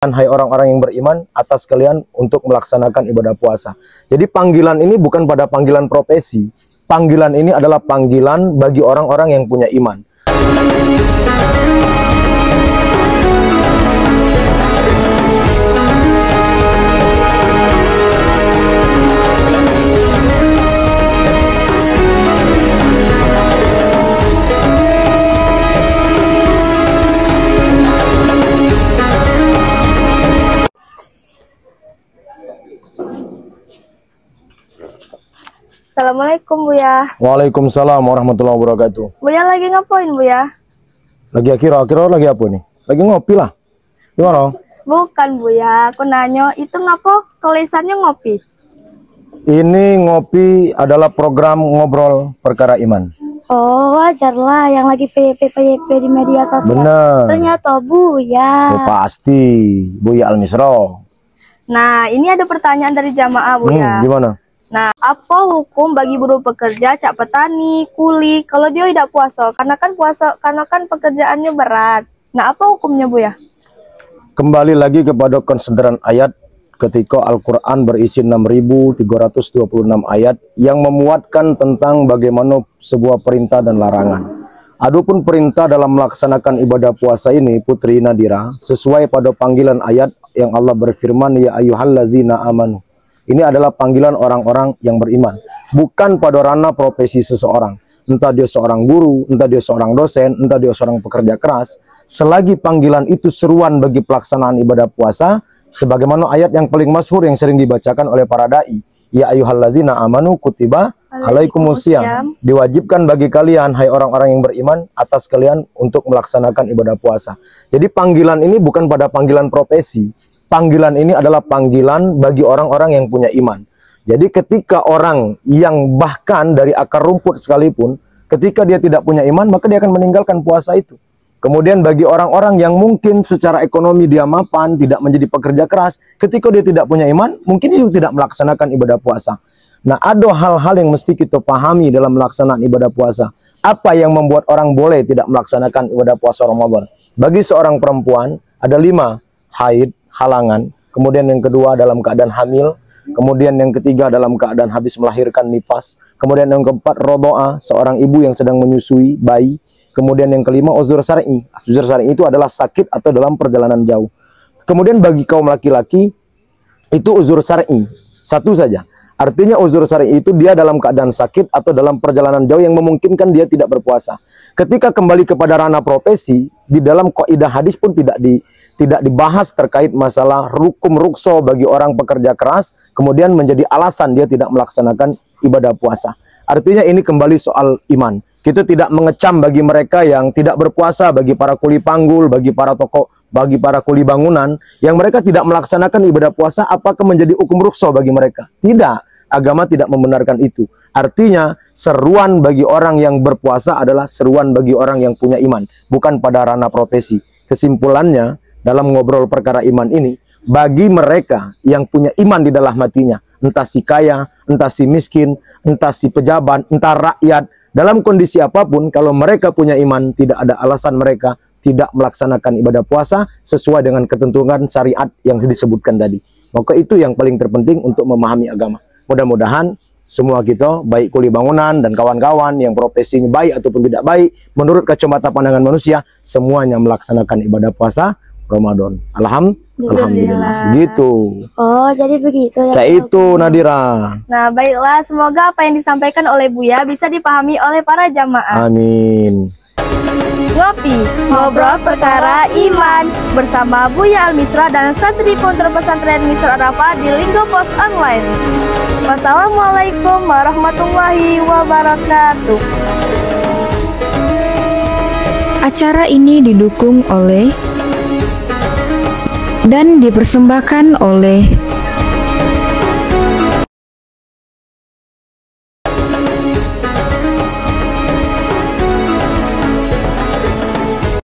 Hai orang-orang yang beriman, atas kalian untuk melaksanakan ibadah puasa. Jadi panggilan ini bukan pada panggilan profesi. Panggilan ini adalah panggilan bagi orang-orang yang punya iman. Assalamualaikum Buya. Waalaikumsalam warahmatullahi wabarakatuh. Buya lagi ngapain Buya? Lagi akhir-akhir lagi apa nih? Lagi ngopi lah. Gimana? Bukan Buya, aku nanya itu ngapa tulisannya ngopi? Ini ngopi adalah program ngobrol perkara iman. Oh wajar lah yang lagi PYP di media sosial. Bener. Ternyata Buya. Oh, pasti Buya Al-Misro. Nah ini ada pertanyaan dari jamaah Buya. Gimana? Nah, apa hukum bagi buruh pekerja, cak petani, kuli, kalau dia tidak puasa? Karena kan pekerjaannya berat. Nah, apa hukumnya, Bu ya? Kembali lagi kepada konsideran ayat ketika Al-Quran berisi 6.326 ayat yang memuatkan tentang bagaimana sebuah perintah dan larangan. Adapun perintah dalam melaksanakan ibadah puasa ini, Putri Nadira, sesuai pada panggilan ayat yang Allah berfirman, ya ayyuhallazina amanu. Ini adalah panggilan orang-orang yang beriman, bukan pada ranah profesi seseorang. Entah dia seorang guru, entah dia seorang dosen, entah dia seorang pekerja keras. Selagi panggilan itu seruan bagi pelaksanaan ibadah puasa, sebagaimana ayat yang paling masyhur yang sering dibacakan oleh para dai, ya ayyuhallazina amanu kutiba alaikumusiyam. Diwajibkan bagi kalian, hai orang-orang yang beriman, atas kalian untuk melaksanakan ibadah puasa. Jadi panggilan ini bukan pada panggilan profesi. Panggilan ini adalah panggilan bagi orang-orang yang punya iman. Jadi ketika orang yang bahkan dari akar rumput sekalipun, ketika dia tidak punya iman, maka dia akan meninggalkan puasa itu. Kemudian bagi orang-orang yang mungkin secara ekonomi dia mapan, tidak menjadi pekerja keras, ketika dia tidak punya iman, mungkin dia tidak melaksanakan ibadah puasa. Nah, ada hal-hal yang mesti kita pahami dalam melaksanaan ibadah puasa. Apa yang membuat orang boleh tidak melaksanakan ibadah puasa Ramadan? Bagi seorang perempuan, ada 5 haid, halangan, kemudian yang kedua dalam keadaan hamil, kemudian yang ketiga dalam keadaan habis melahirkan nifas, kemudian yang keempat rodoa, seorang ibu yang sedang menyusui bayi, kemudian yang kelima uzur syar'i. Uzur syar'i itu adalah sakit atau dalam perjalanan jauh. Kemudian bagi kaum laki-laki itu uzur syar'i satu saja. Artinya uzur syar'i itu dia dalam keadaan sakit atau dalam perjalanan jauh yang memungkinkan dia tidak berpuasa. Ketika kembali kepada ranah profesi, di dalam kaidah hadis pun tidak dibahas terkait masalah rukum rukso bagi orang pekerja keras, kemudian menjadi alasan dia tidak melaksanakan ibadah puasa. Artinya ini kembali soal iman. Kita tidak mengecam bagi mereka yang tidak berpuasa, bagi para kuli panggul, bagi para toko, bagi para kuli bangunan, yang mereka tidak melaksanakan ibadah puasa, apakah menjadi hukum rukso bagi mereka? Tidak. Agama tidak membenarkan itu. Artinya seruan bagi orang yang berpuasa adalah seruan bagi orang yang punya iman, bukan pada ranah profesi. Kesimpulannya dalam ngobrol perkara iman ini, bagi mereka yang punya iman di dalam hatinya, entah si kaya, entah si miskin, entah si pejabat, entah rakyat, dalam kondisi apapun, kalau mereka punya iman, tidak ada alasan mereka tidak melaksanakan ibadah puasa sesuai dengan ketentuan syariat yang disebutkan tadi. Maka itu yang paling terpenting untuk memahami agama. Mudah-mudahan semua kita, baik kuli bangunan dan kawan-kawan yang profesinya baik ataupun tidak baik, menurut kacamata pandangan manusia, semuanya melaksanakan ibadah puasa Ramadan. Alhamdulillah. Gitu. Oh, jadi begitu ya. Cak itu Nadira. Nah, baiklah, semoga apa yang disampaikan oleh Buya bisa dipahami oleh para jamaah. Amin. Ngopi, ngobrol perkara iman bersama Buya Al-Misra dan santri Pondok Pesantren Misra Arafah di Linggo Pos Online. Wassalamualaikum warahmatullahi wabarakatuh. Acara ini didukung oleh dan dipersembahkan oleh